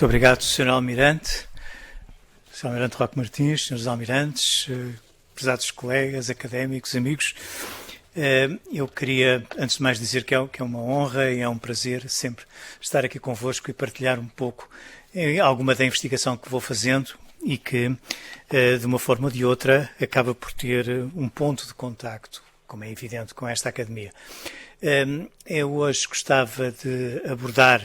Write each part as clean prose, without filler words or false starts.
Muito obrigado, Sr. Almirante, Sr. Almirante Roque Martins, Srs. Almirantes, prezados colegas, académicos, amigos. Eu queria, antes de mais, dizer que é uma honra e é um prazer sempre estar aqui convosco e partilhar um pouco alguma da investigação que vou fazendo e que, de uma forma ou de outra, acaba por ter um ponto de contacto, como é evidente, com esta academia. Eu hoje gostava de abordar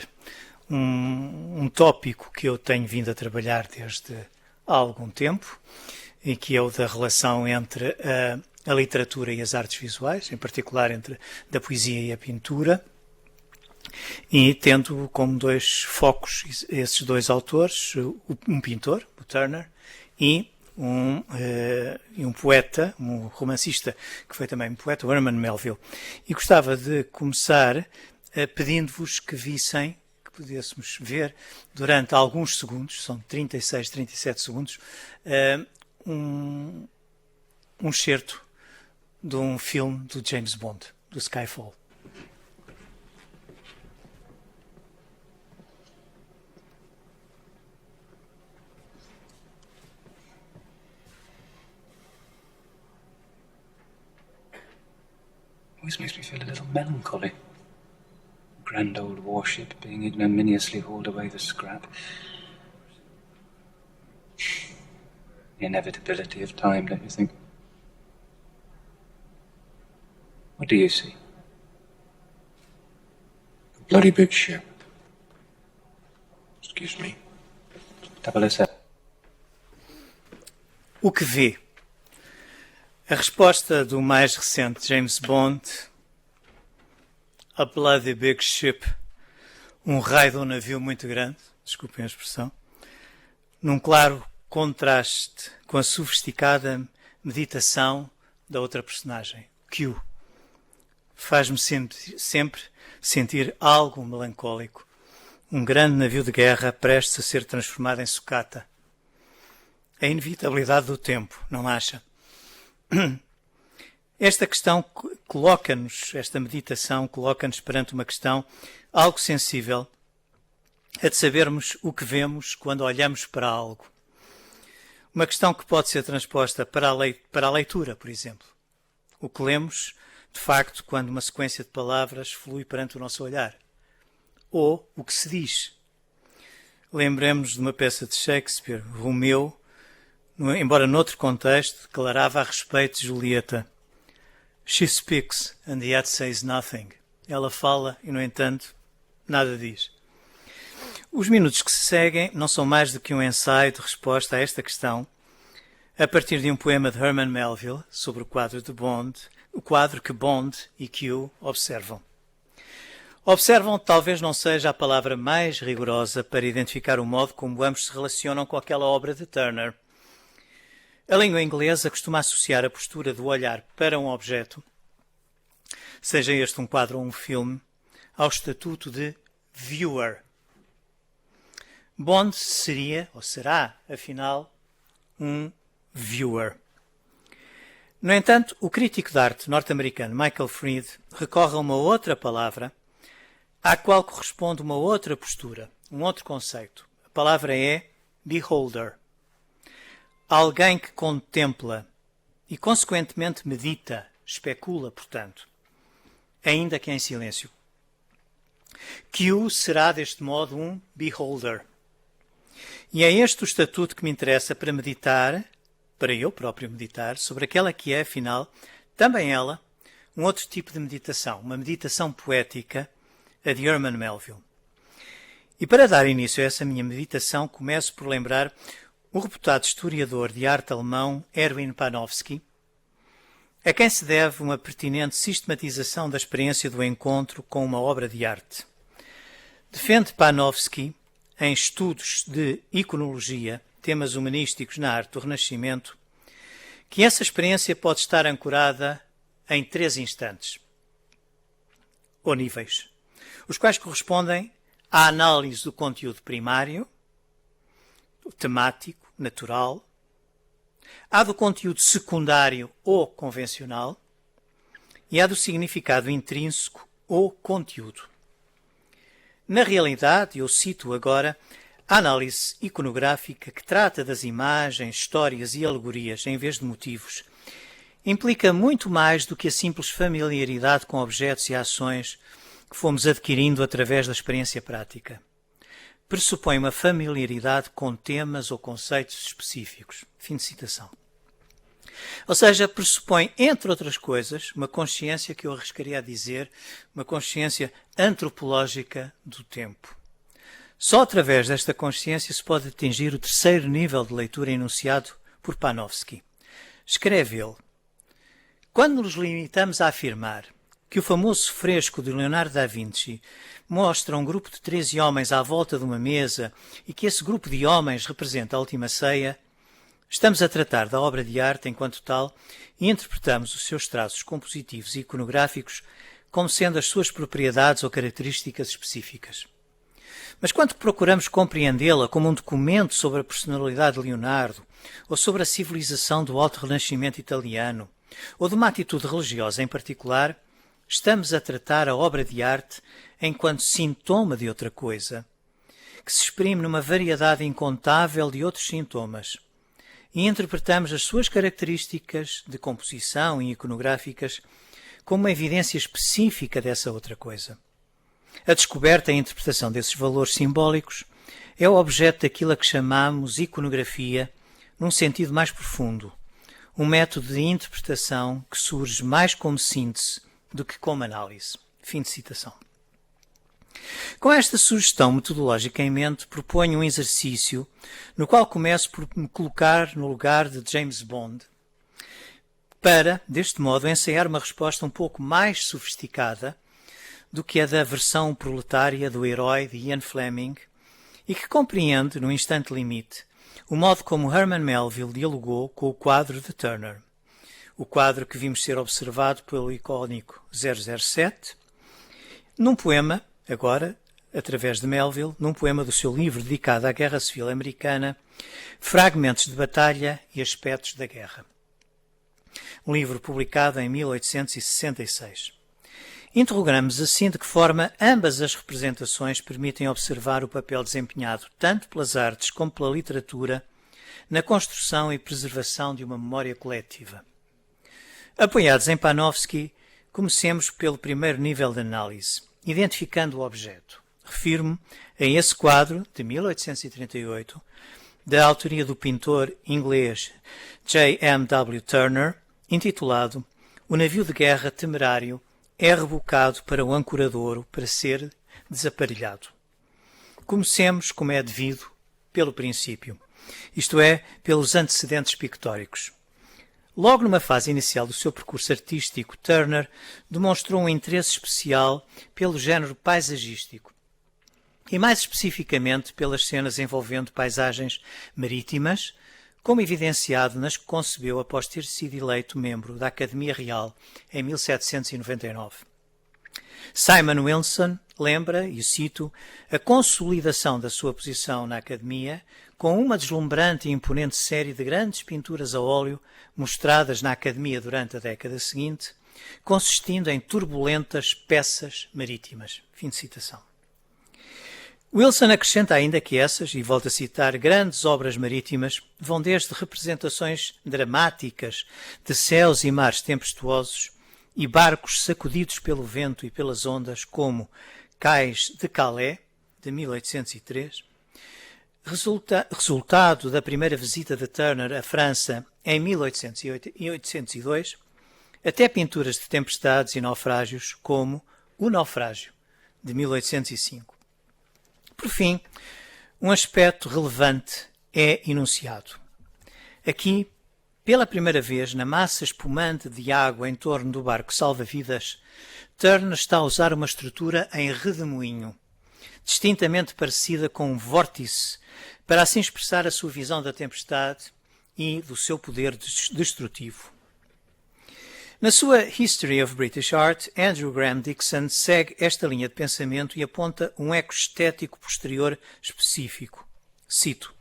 um tópico que eu tenho vindo a trabalhar desde há algum tempo, e que é o da relação entre a literatura e as artes visuais, em particular entre da poesia e a pintura, e tendo como dois focos esses dois autores, um pintor, o Turner, e um poeta, um romancista, que foi também um poeta, o Herman Melville. E gostava de começar pedindo-vos que vissem, que pudéssemos ver durante alguns segundos, são 36, 37 segundos, um excerto de um filme do James Bond, do Skyfall. Always makes me feel a little melancholy. A grand old warship being ignominiously hauled away the scrap. The inevitability of time, don't you think? What do you see? A bloody big ship. Excuse me. 007. O que vê? A resposta do mais recente James Bond, A Bloody Big Ship, um raio de um navio muito grande, desculpem a expressão, num claro contraste com a sofisticada meditação da outra personagem, Q. Faz-me sempre sentir algo melancólico. Um grande navio de guerra prestes a ser transformado em sucata. A inevitabilidade do tempo, não acha? Esta questão coloca-nos, esta meditação coloca-nos perante uma questão algo sensível, a de sabermos o que vemos quando olhamos para algo. Uma questão que pode ser transposta para a leitura, por exemplo. O que lemos, de facto, quando uma sequência de palavras flui perante o nosso olhar. Ou o que se diz. Lembremos de uma peça de Shakespeare, Romeu, embora noutro contexto, declarava a respeito de Julieta: She speaks and yet says nothing. Ela fala e, no entanto, nada diz. Os minutos que se seguem não são mais do que um ensaio de resposta a esta questão, a partir de um poema de Herman Melville sobre o quadro de Bond, o quadro que Bond e Q observam. Observam talvez não seja a palavra mais rigorosa para identificar o modo como ambos se relacionam com aquela obra de Turner. A língua inglesa costuma associar a postura do olhar para um objeto, seja este um quadro ou um filme, ao estatuto de viewer. Bond seria, ou será, afinal, um viewer. No entanto, o crítico de arte norte-americano Michael Fried recorre a uma outra palavra, à qual corresponde uma outra postura, um outro conceito. A palavra é beholder. Alguém que contempla e, consequentemente, medita, especula, portanto, ainda que em silêncio. Q será, deste modo, um beholder. E é este o estatuto que me interessa para meditar, para eu próprio meditar, sobre aquela que é, afinal, também ela, um outro tipo de meditação, uma meditação poética, a de Herman Melville. E para dar início a essa minha meditação, começo por lembrar o reputado historiador de arte alemão Erwin Panofsky, a quem se deve uma pertinente sistematização da experiência do encontro com uma obra de arte. Defende Panofsky, em estudos de iconologia, temas humanísticos na arte do Renascimento, que essa experiência pode estar ancorada em 3 instantes, ou níveis, os quais correspondem à análise do conteúdo primário, temático, natural, há do conteúdo secundário ou convencional e há do significado intrínseco ou conteúdo. Na realidade, eu cito agora, A análise iconográfica, que trata das imagens, histórias e alegorias em vez de motivos, implica muito mais do que a simples familiaridade com objetos e ações que fomos adquirindo através da experiência prática. Pressupõe uma familiaridade com temas ou conceitos específicos. Fim de citação. Ou seja, pressupõe, entre outras coisas, uma consciência que eu arriscaria a dizer, uma consciência antropológica do tempo. Só através desta consciência se pode atingir o terceiro nível de leitura enunciado por Panofsky. Escreve ele: quando nos limitamos a afirmar que o famoso fresco de Leonardo da Vinci mostra um grupo de 13 homens à volta de uma mesa e que esse grupo de homens representa a última ceia, estamos a tratar da obra de arte enquanto tal e interpretamos os seus traços compositivos e iconográficos como sendo as suas propriedades ou características específicas. Mas quando procuramos compreendê-la como um documento sobre a personalidade de Leonardo, ou sobre a civilização do Alto Renascimento italiano, ou de uma atitude religiosa em particular, estamos a tratar a obra de arte enquanto sintoma de outra coisa, que se exprime numa variedade incontável de outros sintomas, e interpretamos as suas características de composição e iconográficas como uma evidência específica dessa outra coisa. A descoberta e a interpretação desses valores simbólicos é o objeto daquilo a que chamamos iconografia num sentido mais profundo, um método de interpretação que surge mais como síntese do que como análise. Fim de citação. Com esta sugestão metodológica em mente, proponho um exercício no qual começo por me colocar no lugar de James Bond, para, deste modo, ensaiar uma resposta um pouco mais sofisticada do que a da versão proletária do herói de Ian Fleming e que compreende, no instante limite, o modo como Herman Melville dialogou com o quadro de Turner. O quadro que vimos ser observado pelo icónico 007, num poema, agora, através de Melville, num poema do seu livro dedicado à Guerra Civil Americana, Fragmentos de Batalha e Aspectos da Guerra. Um livro publicado em 1866. Interrogamos assim de que forma ambas as representações permitem observar o papel desempenhado tanto pelas artes como pela literatura na construção e preservação de uma memória coletiva. Apoiados em Panofsky, comecemos pelo primeiro nível de análise, identificando o objeto. Refiro-me a esse quadro, de 1838, da autoria do pintor inglês J. M. W. Turner, intitulado O navio de guerra temerário é rebocado para o ancoradouro para ser desaparelhado. Comecemos, como é devido, pelo princípio, isto é, pelos antecedentes pictóricos. Logo numa fase inicial do seu percurso artístico, Turner demonstrou um interesse especial pelo género paisagístico e, mais especificamente, pelas cenas envolvendo paisagens marítimas, como evidenciado nas que concebeu após ter sido eleito membro da Academia Real em 1799. Simon Wilson lembra, e cito, a consolidação da sua posição na Academia com uma deslumbrante e imponente série de grandes pinturas a óleo mostradas na Academia durante a década seguinte, consistindo em turbulentas peças marítimas. Fim de citação. Wilson acrescenta ainda que essas, e volta a citar, grandes obras marítimas vão desde representações dramáticas de céus e mares tempestuosos e barcos sacudidos pelo vento e pelas ondas, como Cais de Calais, de 1803, resultado da primeira visita de Turner à França em 1802, até pinturas de tempestades e naufrágios, como O Naufrágio, de 1805. Por fim, um aspecto relevante é enunciado. Aqui, pela primeira vez, na massa espumante de água em torno do barco salva-vidas, Turner está a usar uma estrutura em redemoinho, distintamente parecida com um vórtice, para assim expressar a sua visão da tempestade e do seu poder destrutivo. Na sua History of British Art, Andrew Graham Dixon segue esta linha de pensamento e aponta um eco estético posterior específico. Cito: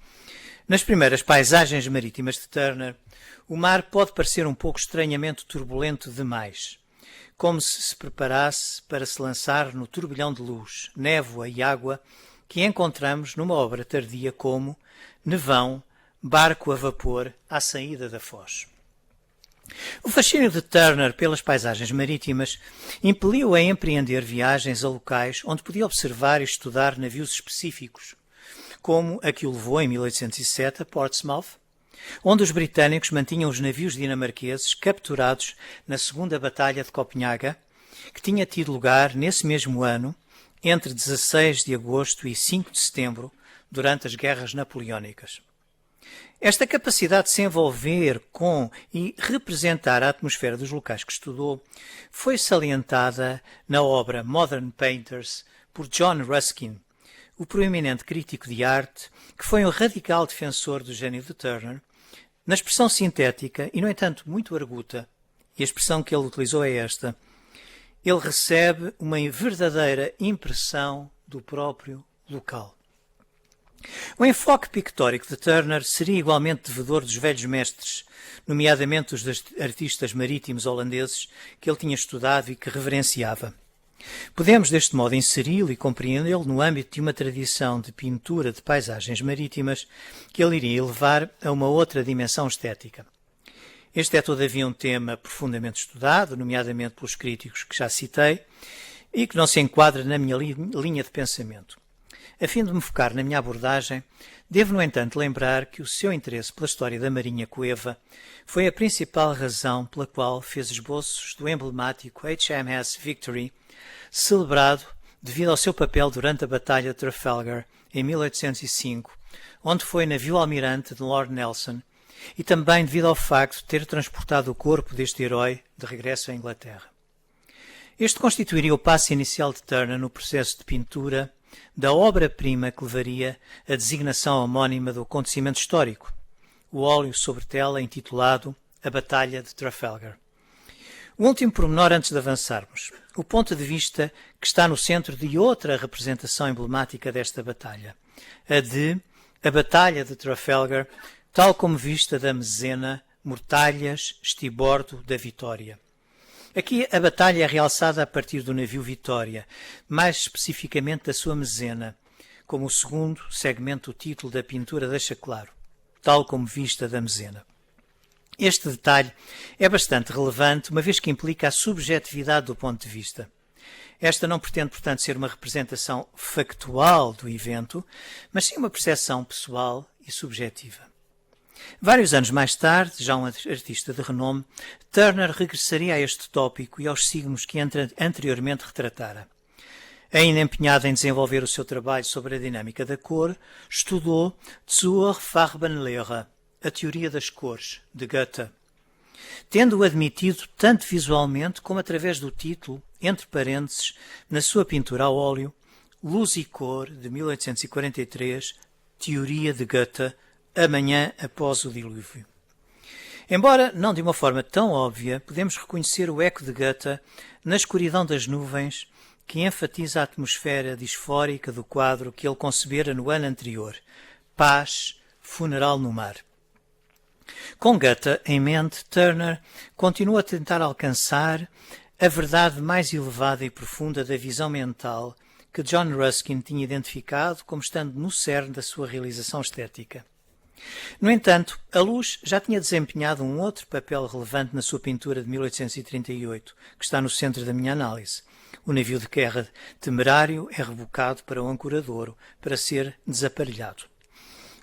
nas primeiras paisagens marítimas de Turner, o mar pode parecer um pouco estranhamente turbulento demais, como se preparasse para se lançar no turbilhão de luz, névoa e água que encontramos numa obra tardia como Nevão, barco a vapor à saída da Foz. O fascínio de Turner pelas paisagens marítimas impeliu-o a empreender viagens a locais onde podia observar e estudar navios específicos, como a que o levou em 1807 a Portsmouth, onde os britânicos mantinham os navios dinamarqueses capturados na Segunda Batalha de Copenhaga, que tinha tido lugar nesse mesmo ano, entre 16 de agosto e 5 de setembro, durante as Guerras Napoleónicas. Esta capacidade de se envolver com e representar a atmosfera dos locais que estudou foi salientada na obra Modern Painters por John Ruskin, o proeminente crítico de arte que foi um radical defensor do gênio de Turner, na expressão sintética e, no entanto, muito arguta, e a expressão que ele utilizou é esta: ele recebe uma verdadeira impressão do próprio local. O enfoque pictórico de Turner seria igualmente devedor dos velhos mestres, nomeadamente os artistas marítimos holandeses que ele tinha estudado e que reverenciava. Podemos, deste modo, inseri-lo e compreendê-lo no âmbito de uma tradição de pintura de paisagens marítimas que ele iria elevar a uma outra dimensão estética. Este é, todavia, um tema profundamente estudado, nomeadamente pelos críticos que já citei, e que não se enquadra na minha linha de pensamento. A fim de me focar na minha abordagem, devo, no entanto, lembrar que o seu interesse pela história da Marinha Coeva foi a principal razão pela qual fez esboços do emblemático HMS Victory, celebrado devido ao seu papel durante a Batalha de Trafalgar, em 1805, onde foi navio-almirante de Lord Nelson, e também devido ao facto de ter transportado o corpo deste herói de regresso à Inglaterra. Este constituiria o passo inicial de Turner no processo de pintura da obra-prima que levaria a designação homónima do acontecimento histórico, o óleo sobre tela intitulado A Batalha de Trafalgar. O último pormenor antes de avançarmos, o ponto de vista que está no centro de outra representação emblemática desta batalha, a de A Batalha de Trafalgar, tal como vista da mezena Mortalhas, estibordo da Vitória. Aqui a batalha é realçada a partir do navio Vitória, mais especificamente da sua mezena, como o segundo segmento do título da pintura deixa claro, tal como vista da mezena. Este detalhe é bastante relevante, uma vez que implica a subjetividade do ponto de vista. Esta não pretende, portanto, ser uma representação factual do evento, mas sim uma percepção pessoal e subjetiva. Vários anos mais tarde, já um artista de renome, Turner regressaria a este tópico e aos signos que anteriormente retratara. Ainda empenhado em desenvolver o seu trabalho sobre a dinâmica da cor, estudou Zur Farbenlehre, a teoria das cores, de Goethe, tendo-o admitido tanto visualmente como através do título, entre parênteses, na sua pintura a óleo, Luz e Cor, de 1843, Teoria de Goethe, amanhã após o dilúvio. Embora não de uma forma tão óbvia, podemos reconhecer o eco de Goethe na escuridão das nuvens, que enfatiza a atmosfera disfórica do quadro que ele concebera no ano anterior, Paz, Funeral no Mar. Com Goethe em mente, Turner continua a tentar alcançar a verdade mais elevada e profunda da visão mental que John Ruskin tinha identificado como estando no cerne da sua realização estética. No entanto, a luz já tinha desempenhado um outro papel relevante na sua pintura de 1838, que está no centro da minha análise. O navio de guerra temerário é rebocado para o ancoradouro para ser desaparelhado.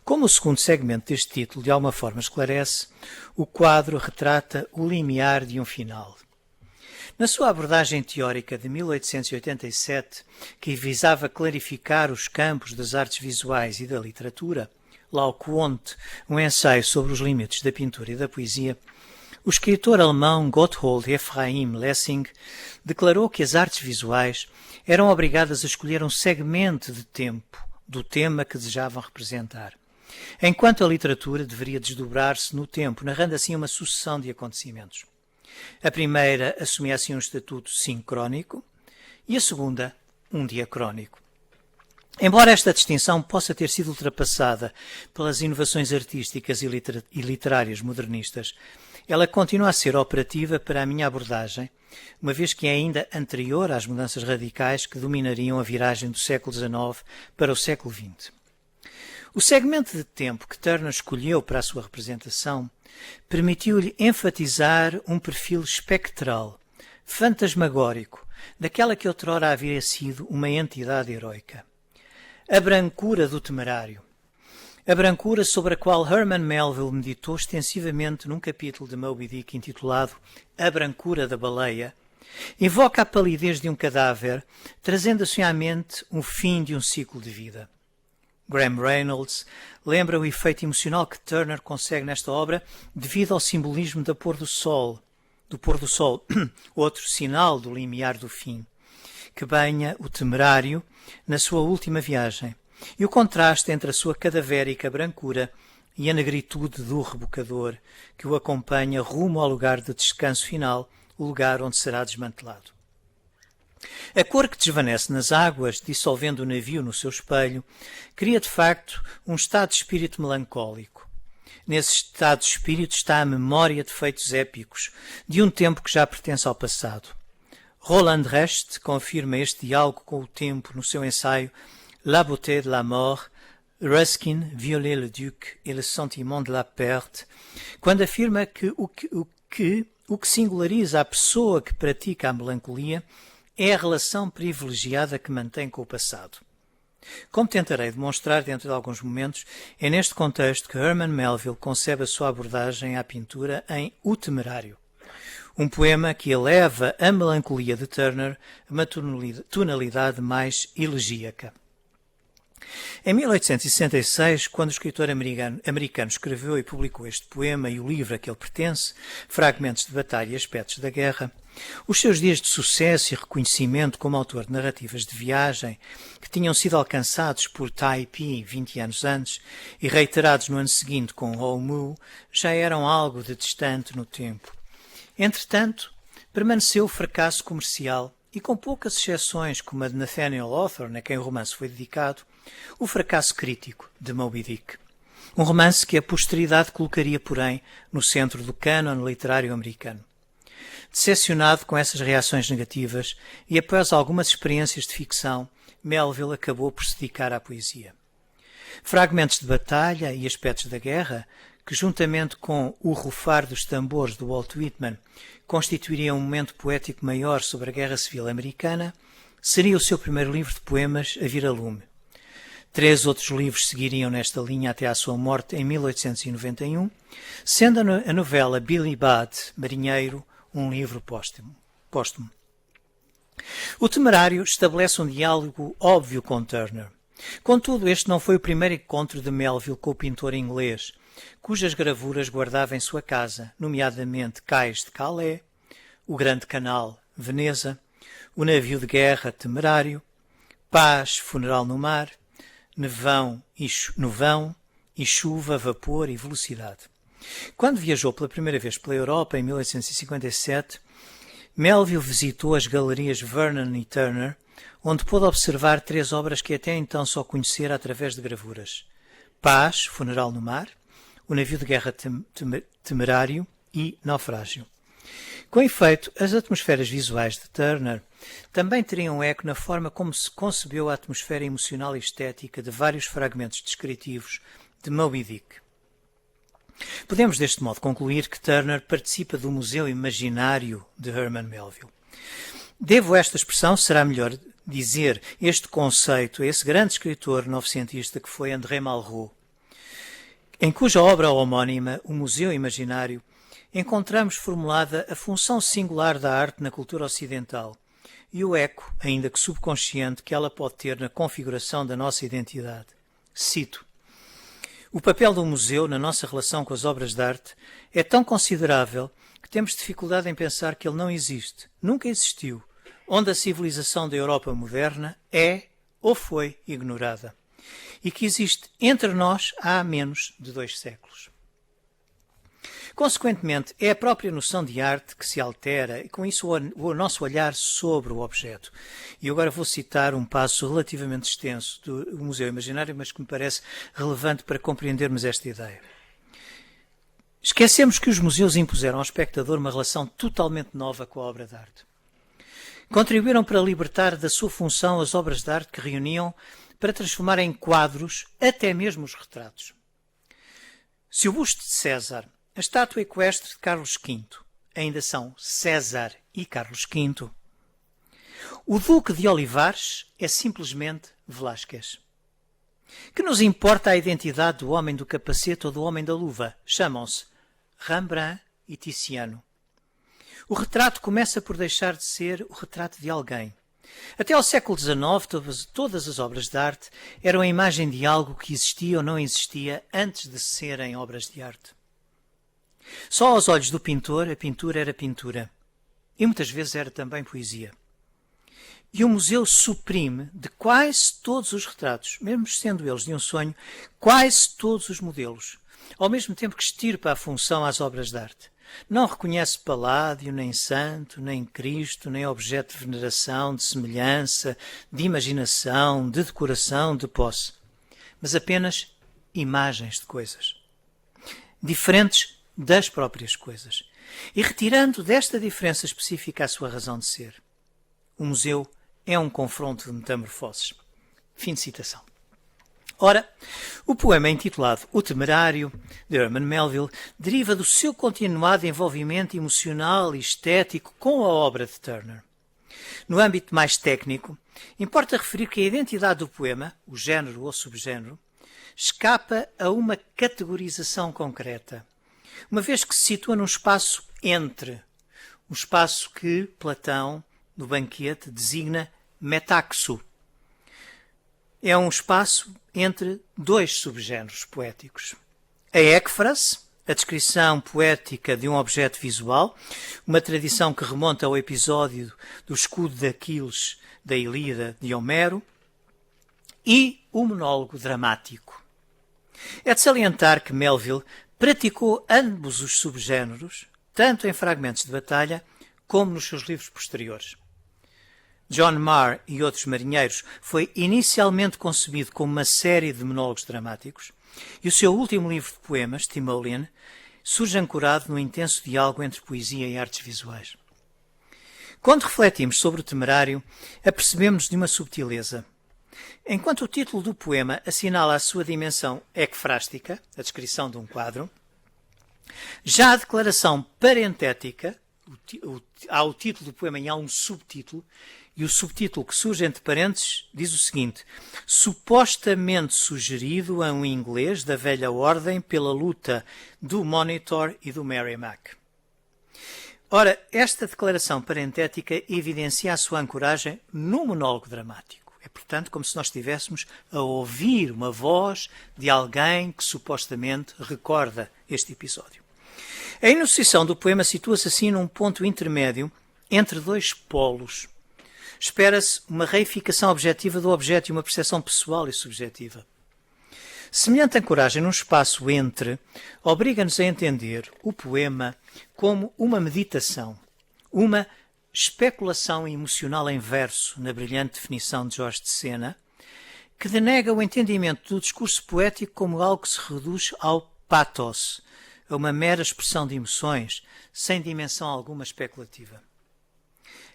Como o segundo segmento deste título de alguma forma esclarece, o quadro retrata o limiar de um final. Na sua abordagem teórica de 1887, que visava clarificar os campos das artes visuais e da literatura, Lauquont, um ensaio sobre os limites da pintura e da poesia, o escritor alemão Gotthold Ephraim Lessing declarou que as artes visuais eram obrigadas a escolher um segmento de tempo do tema que desejavam representar, enquanto a literatura deveria desdobrar-se no tempo, narrando assim uma sucessão de acontecimentos. A primeira assumia assim um estatuto sincrónico e a segunda um diacrónico. Embora esta distinção possa ter sido ultrapassada pelas inovações artísticas e literárias modernistas, ela continua a ser operativa para a minha abordagem, uma vez que é ainda anterior às mudanças radicais que dominariam a viragem do século XIX para o século XX. O segmento de tempo que Turner escolheu para a sua representação permitiu-lhe enfatizar um perfil espectral, fantasmagórico, daquela que outrora havia sido uma entidade heroica. A brancura do temerário. A brancura sobre a qual Herman Melville meditou extensivamente num capítulo de Moby Dick intitulado A Brancura da Baleia, invoca a palidez de um cadáver, trazendo-se à mente o fim de um ciclo de vida. Graham Reynolds lembra o efeito emocional que Turner consegue nesta obra devido ao simbolismo do pôr do sol, outro sinal do limiar do fim, que banha o temerário na sua última viagem, e o contraste entre a sua cadavérica brancura e a negritude do rebocador que o acompanha rumo ao lugar de descanso final, o lugar onde será desmantelado. A cor que desvanece nas águas, dissolvendo o navio no seu espelho, cria de facto um estado de espírito melancólico. Nesse estado de espírito está a memória de feitos épicos, de um tempo que já pertence ao passado. Roland Rest confirma este diálogo com o tempo no seu ensaio La beauté de la mort, Ruskin, Viollet-le-Duc et le sentiment de la perte, quando afirma que o que singulariza a pessoa que pratica a melancolia é a relação privilegiada que mantém com o passado. Como tentarei demonstrar dentro de alguns momentos, é neste contexto que Herman Melville concebe a sua abordagem à pintura em O Temerário, um poema que eleva a melancolia de Turner a uma tonalidade mais elegíaca. Em 1866, quando o escritor americano escreveu e publicou este poema e o livro a que ele pertence, Fragmentos de Batalha e Aspectos da Guerra, os seus dias de sucesso e reconhecimento como autor de narrativas de viagem, que tinham sido alcançados por Taipei 20 anos antes e reiterados no ano seguinte com Hou Mu, já eram algo de distante no tempo. Entretanto, permaneceu o fracasso comercial e, com poucas exceções, como a de Nathaniel Hawthorne, a quem o romance foi dedicado, o fracasso crítico de Moby Dick. Um romance que a posteridade colocaria, porém, no centro do cânon literário americano. Decepcionado com essas reações negativas e após algumas experiências de ficção, Melville acabou por se dedicar à poesia. Fragmentos de Batalha e Aspectos da Guerra, que juntamente com O Rufar dos Tambores de Walt Whitman constituiriam um momento poético maior sobre a Guerra Civil Americana, seria o seu primeiro livro de poemas a vir a lume. 3 outros livros seguiriam nesta linha até à sua morte em 1891, sendo a novela Billy Budd, Marinheiro, um livro póstumo. O Temerário estabelece um diálogo óbvio com Turner. Contudo, este não foi o primeiro encontro de Melville com o pintor inglês, cujas gravuras guardava em sua casa, nomeadamente Cais de Calais, o Grande Canal, Veneza, o navio de guerra Temerário, Paz, Funeral no Mar, Nevão e Chuva, Vapor e Velocidade. Quando viajou pela primeira vez pela Europa, em 1857, Melville visitou as galerias Vernon e Turner, onde pôde observar 3 obras que até então só conhecera através de gravuras: Paz, Funeral no Mar, o navio de guerra Temerário e Naufrágio. Com efeito, as atmosferas visuais de Turner também teriam eco na forma como se concebeu a atmosfera emocional e estética de vários fragmentos descritivos de Moby Dick. Podemos deste modo concluir que Turner participa do museu imaginário de Herman Melville. Devo esta expressão, será melhor dizer este conceito, a esse grande escritor novecentista que foi André Malraux, em cuja obra homónima, O Museu Imaginário, encontramos formulada a função singular da arte na cultura ocidental e o eco, ainda que subconsciente, que ela pode ter na configuração da nossa identidade. Cito: o papel do museu na nossa relação com as obras de arte é tão considerável que temos dificuldade em pensar que ele não existe, nunca existiu, onde a civilização da Europa moderna é ou foi ignorada, e que existe entre nós há menos de 2 séculos. Consequentemente, é a própria noção de arte que se altera e com isso o nosso olhar sobre o objeto. E agora vou citar um passo relativamente extenso do Museu Imaginário, mas que me parece relevante para compreendermos esta ideia. Esquecemos que os museus impuseram ao espectador uma relação totalmente nova com a obra de arte. Contribuíram para libertar da sua função as obras de arte que reuniam para transformar em quadros até mesmo os retratos. Se o busto de César, a estátua equestre de Carlos V, ainda são César e Carlos V, o Duque de Olivares é simplesmente Velázquez. Que nos importa a identidade do homem do capacete ou do homem da luva? Chamam-se Rembrandt e Tiziano. O retrato começa por deixar de ser o retrato de alguém. Até ao século XIX, todas as obras de arte eram a imagem de algo que existia ou não existia antes de serem obras de arte. Só aos olhos do pintor, a pintura era pintura. E muitas vezes era também poesia. E o museu suprime de quase todos os retratos, mesmo sendo eles de um sonho, quase todos os modelos, ao mesmo tempo que extirpa a função às obras de arte. Não reconhece paládio, nem santo, nem Cristo, nem objeto de veneração, de semelhança, de imaginação, de decoração, de posse, mas apenas imagens de coisas, diferentes das próprias coisas, e retirando desta diferença específica a sua razão de ser. O museu é um confronto de metamorfoses. Fim de citação. Ora, o poema intitulado O Temerário, de Herman Melville, deriva do seu continuado envolvimento emocional e estético com a obra de Turner. No âmbito mais técnico, importa referir que a identidade do poema, o género ou subgénero, escapa a uma categorização concreta, uma vez que se situa num espaço entre, um espaço que Platão, no Banquete, designa metaxo. É um espaço entre dois subgéneros poéticos. A ékfrase, a descrição poética de um objeto visual, uma tradição que remonta ao episódio do escudo de Aquiles da Ilíada de Homero, e o monólogo dramático. É de salientar que Melville praticou ambos os subgéneros, tanto em fragmentos de batalha como nos seus livros posteriores. John Marr e Outros Marinheiros foi inicialmente concebido como uma série de monólogos dramáticos, e o seu último livro de poemas, Timoleon, surge ancorado no intenso diálogo entre poesia e artes visuais. Quando refletimos sobre o Temerário, apercebemos de uma subtileza. Enquanto o título do poema assinala a sua dimensão ekfrástica, a descrição de um quadro, já a declaração parentética, há o título do poema e há um subtítulo, e o subtítulo que surge entre parênteses diz o seguinte: supostamente sugerido a um inglês da velha ordem pela luta do Monitor e do Merrimack. Ora, esta declaração parentética evidencia a sua ancoragem no monólogo dramático. É, portanto, como se nós estivéssemos a ouvir uma voz de alguém que supostamente recorda este episódio. A enunciação do poema situa-se assim num ponto intermédio entre dois polos. Espera-se uma reificação objetiva do objeto e uma percepção pessoal e subjetiva. Semelhante ancoragem num espaço entre obriga-nos a entender o poema como uma meditação, uma especulação emocional em verso, na brilhante definição de Jorge de Sena, que denega o entendimento do discurso poético como algo que se reduz ao pathos, a uma mera expressão de emoções, sem dimensão alguma especulativa.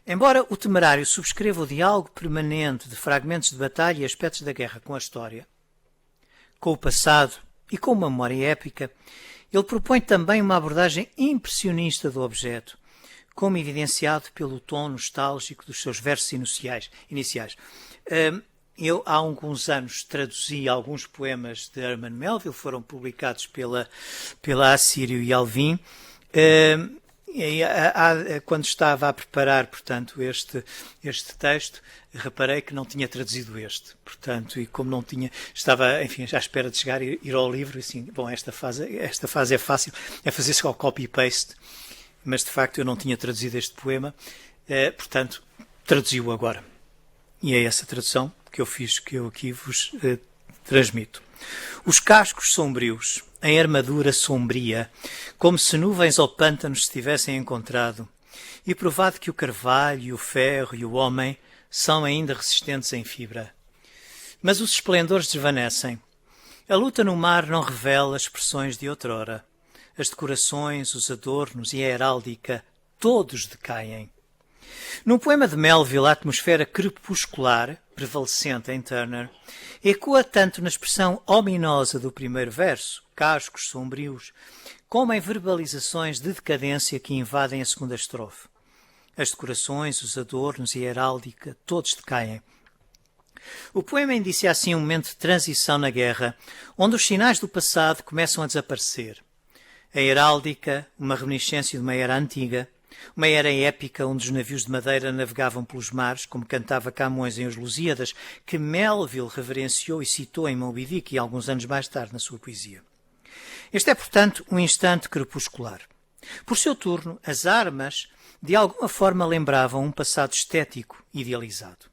Embora o Temerário subscreva o diálogo permanente de fragmentos de batalha e aspectos da guerra com a história, com o passado e com uma memória épica, ele propõe também uma abordagem impressionista do objeto, como evidenciado pelo tom nostálgico dos seus versos iniciais. Eu, há alguns anos, traduzi alguns poemas de Herman Melville, foram publicados pela Assírio e Alvim. Quando estava a preparar, portanto, este texto, reparei que não tinha traduzido este. Portanto, e como não tinha, estava, enfim, à espera de chegar e ir ao livro, e assim, bom, esta fase é fácil, é fazer só copy-paste, mas de facto eu não tinha traduzido este poema, portanto, traduzi-o agora. E é essa tradução que eu fiz, que eu aqui vos transmito. Os cascos sombrios, em armadura sombria, como se nuvens ou pântanos se tivessem encontrado, e provado que o carvalho, o ferro e o homem são ainda resistentes em fibra. Mas os esplendores desvanecem. A luta no mar não revela expressões de outrora. As decorações, os adornos e a heráldica, todos decaem. No poema de Melville, a atmosfera crepuscular, prevalecente em Turner, ecoa tanto na expressão ominosa do primeiro verso, cascos sombrios, como em verbalizações de decadência que invadem a segunda estrofe. As decorações, os adornos e a heráldica, todos decaem. O poema indicia assim um momento de transição na guerra, onde os sinais do passado começam a desaparecer. A heráldica, uma reminiscência de uma era antiga, uma era épica onde os navios de madeira navegavam pelos mares, como cantava Camões em Os Lusíadas, que Melville reverenciou e citou em Moby Dick e alguns anos mais tarde na sua poesia. Este é, portanto, um instante crepuscular. Por seu turno, as armas de alguma forma lembravam um passado estético idealizado.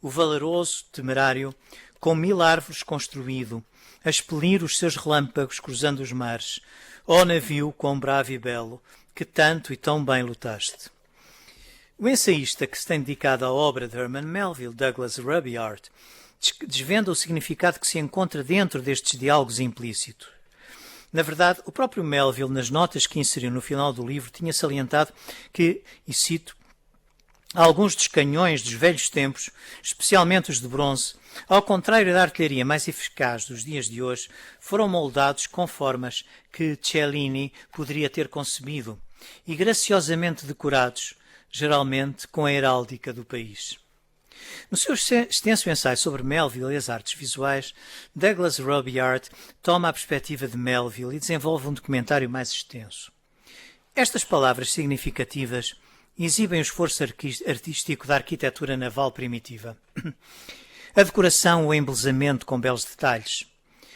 O valeroso, temerário, com 1000 árvores construído, a expelir os seus relâmpagos cruzando os mares, ó navio quão bravo e belo, que tanto e tão bem lutaste. O ensaísta que se tem dedicado à obra de Herman Melville, Douglas Rubyard, desvenda o significado que se encontra dentro destes diálogos implícitos. Na verdade, o próprio Melville, nas notas que inseriu no final do livro, tinha salientado que, e cito, alguns dos canhões dos velhos tempos, especialmente os de bronze, ao contrário da artilharia mais eficaz dos dias de hoje, foram moldados com formas que Cellini poderia ter concebido e graciosamente decorados, geralmente com a heráldica do país. No seu extenso ensaio sobre Melville e as artes visuais, Douglas Rubyard toma a perspectiva de Melville e desenvolve um documentário mais extenso. Estas palavras significativas exibem o esforço artístico da arquitetura naval primitiva. A decoração ou embelezamento com belos detalhes,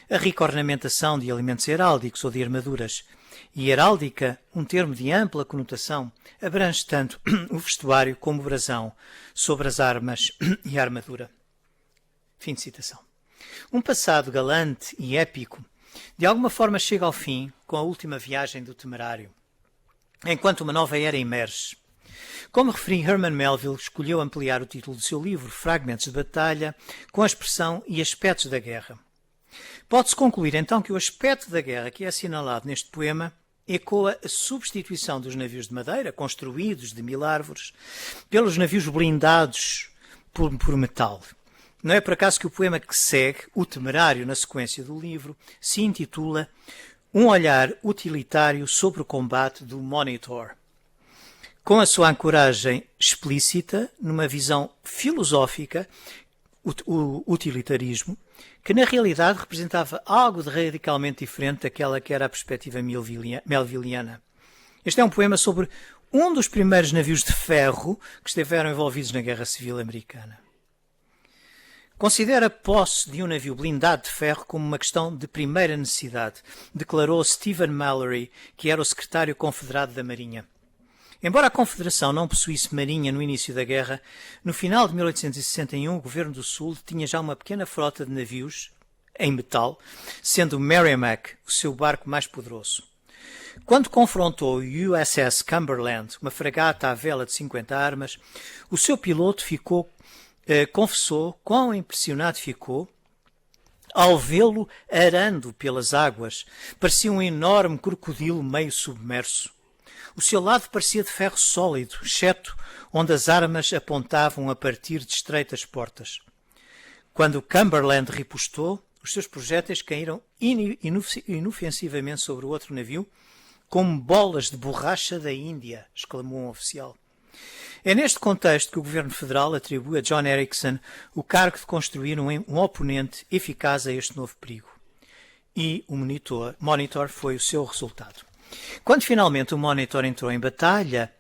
a rica ornamentação de elementos heráldicos ou de armaduras, e heráldica, um termo de ampla conotação, abrange tanto o vestuário como o brasão sobre as armas e a armadura. Fim de citação. Um passado galante e épico, de alguma forma chega ao fim com a última viagem do temerário, enquanto uma nova era emerge. Como referi, Herman Melville escolheu ampliar o título do seu livro, Fragmentos de Batalha, com a expressão e aspectos da guerra. Pode-se concluir então que o aspecto da guerra que é assinalado neste poema ecoa a substituição dos navios de madeira, construídos de 1000 árvores, pelos navios blindados por metal. Não é por acaso que o poema que segue, O Temerário, na sequência do livro, se intitula Um olhar utilitário sobre o combate do Monitor. Com a sua ancoragem explícita numa visão filosófica, o utilitarismo, que na realidade representava algo de radicalmente diferente daquela que era a perspectiva melvilliana. Este é um poema sobre um dos primeiros navios de ferro que estiveram envolvidos na Guerra Civil Americana. Considera a posse de um navio blindado de ferro como uma questão de primeira necessidade, declarou Stephen Mallory, que era o secretário confederado da Marinha. Embora a Confederação não possuísse marinha no início da guerra, no final de 1861 o Governo do Sul tinha já uma pequena frota de navios em metal, sendo o Merrimack o seu barco mais poderoso. Quando confrontou o USS Cumberland, uma fragata à vela de 50 armas, o seu piloto confessou quão impressionado ficou ao vê-lo arando pelas águas. Parecia um enorme crocodilo meio submerso. O seu lado parecia de ferro sólido, exceto onde as armas apontavam a partir de estreitas portas. Quando o Cumberland ripostou, os seus projéteis caíram inofensivamente sobre o outro navio, como bolas de borracha da Índia, exclamou um oficial. É neste contexto que o governo federal atribui a John Erickson o cargo de construir um oponente eficaz a este novo perigo. E o Monitor foi o seu resultado. Quando finalmente o Monitor entrou em batalha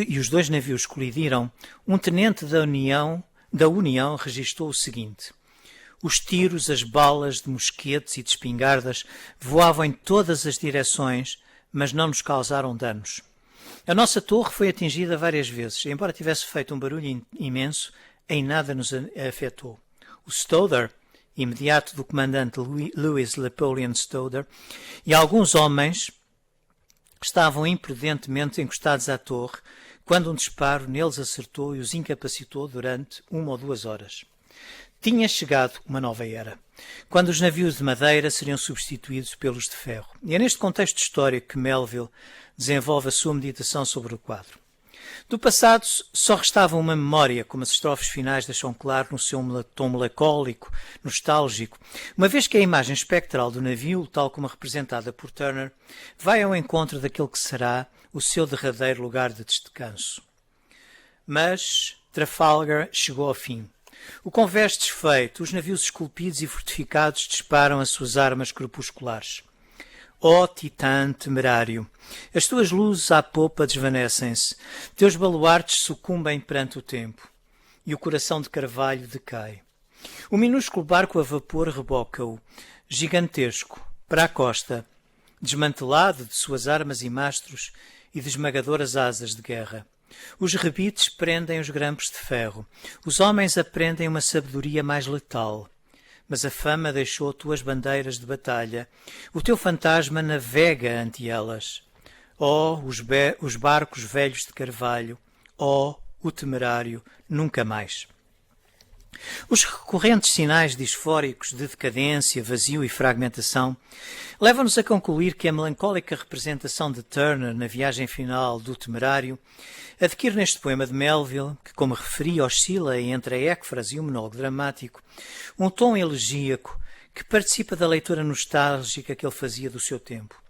e os dois navios colidiram, um tenente da União registrou o seguinte: os tiros, as balas de mosquetes e de espingardas voavam em todas as direções, mas não nos causaram danos. A nossa torre foi atingida várias vezes, embora tivesse feito um barulho imenso, em nada nos afetou. O Stoddard imediato do comandante Louis Napoleon Stoddard, e alguns homens estavam imprudentemente encostados à torre quando um disparo neles acertou e os incapacitou durante 1 ou 2 horas. Tinha chegado uma nova era, quando os navios de madeira seriam substituídos pelos de ferro. E é neste contexto histórico que Melville desenvolve a sua meditação sobre o quadro. Do passado só restava uma memória, como as estrofes finais deixam claro no seu tom melancólico, nostálgico, uma vez que a imagem espectral do navio, tal como representada por Turner, vai ao encontro daquele que será o seu derradeiro lugar de descanso. Mas Trafalgar chegou ao fim. O convés desfeito, os navios esculpidos e fortificados disparam as suas armas crepusculares. Ó Titã temerário, as tuas luzes à popa desvanecem-se, teus baluartes sucumbem perante o tempo, e o coração de carvalho decai. O minúsculo barco a vapor reboca-o, gigantesco, para a costa, desmantelado de suas armas e mastros e de esmagadoras asas de guerra. Os rebites prendem os grampos de ferro, os homens aprendem uma sabedoria mais letal. Mas a fama deixou tuas bandeiras de batalha, o teu fantasma navega ante elas. Ó, os barcos velhos de carvalho, ó, o temerário, nunca mais. Os recorrentes sinais disfóricos de decadência, vazio e fragmentação levam-nos a concluir que a melancólica representação de Turner na viagem final do Temerário adquire neste poema de Melville, que, como referi, oscila entre a écfrase e o monólogo dramático, um tom elegíaco que participa da leitura nostálgica que ele fazia do seu tempo.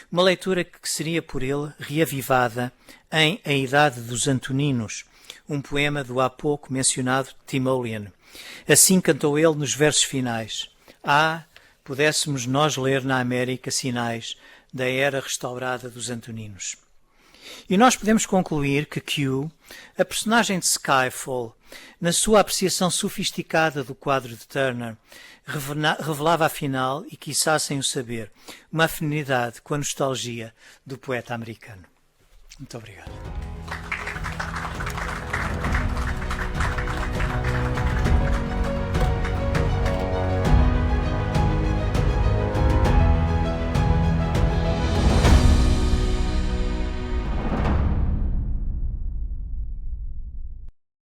Uma leitura que seria por ele reavivada em A Idade dos Antoninos, um poema do há pouco mencionado Timoleon. Assim cantou ele nos versos finais. Pudéssemos nós ler na América sinais da era restaurada dos Antoninos. E nós podemos concluir que Q, a personagem de Skyfall, na sua apreciação sofisticada do quadro de Turner, revelava afinal, e quiçá sem o saber, uma afinidade com a nostalgia do poeta americano. Muito obrigado.